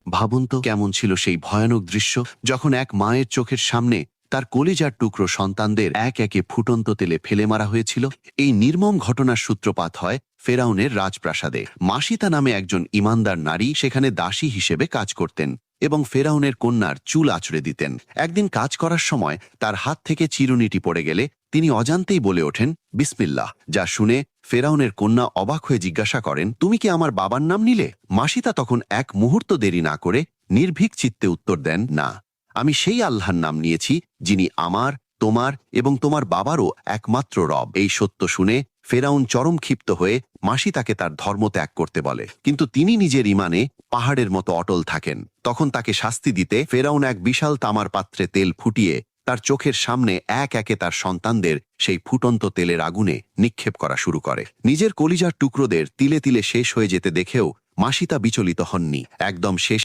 ভাবুন তো কেমন ছিল সেই ভয়ানক দৃশ্য, যখন এক মায়ের চোখের সামনে তার কলিজার টুকরো সন্তানদের এক একে ফুটন্ত তেলে ফেলে মারা হয়েছিল। এই নির্মম ঘটনার সূত্রপাত হয় ফেরাউনের রাজপ্রাসাদে। মাসিতা নামে একজন ইমানদার নারী সেখানে দাসী হিসেবে কাজ করতেন এবং ফেরাউনের কন্যার চুল আঁচড়ে দিতেন। একদিন কাজ করার সময় তার হাত থেকে চিরুনিটি পড়ে গেলে তিনি অজান্তেই বলে ওঠেন বিসমিল্লাহ, যা শুনে ফেরাউনের কন্যা অবাক হয়ে জিজ্ঞাসা করেন, তুমি কি আমার বাবার নাম নিলে? মাসিতা তখন এক মুহূর্ত দেরি না করে নির্ভীক চিত্তে উত্তর দেন, না, আমি সেই আল্লাহর নাম নিয়েছি যিনি আমার, তোমার এবং তোমার বাবারও একমাত্র রব। এই সত্য শুনে ফেরাউন চরম ক্ষিপ্ত হয়ে মাসিতাকে তার ধর্ম ত্যাগ করতে বলে, কিন্তু তিনি নিজের ইমানে পাহাড়ের মতো অটল থাকেন। তখন তাকে শাস্তি দিতে ফেরাউন এক বিশাল তামার পাত্রে তেল ফুটিয়ে তার চোখের সামনে এক একে তার সন্তানদের সেই ফুটন্ত তেলের আগুনে নিক্ষেপ করা শুরু করে। নিজের কলিজার টুকরোদের তিলে তিলে শেষ হয়ে যেতে দেখেও মাসিতা বিচলিত হননি। একদম শেষ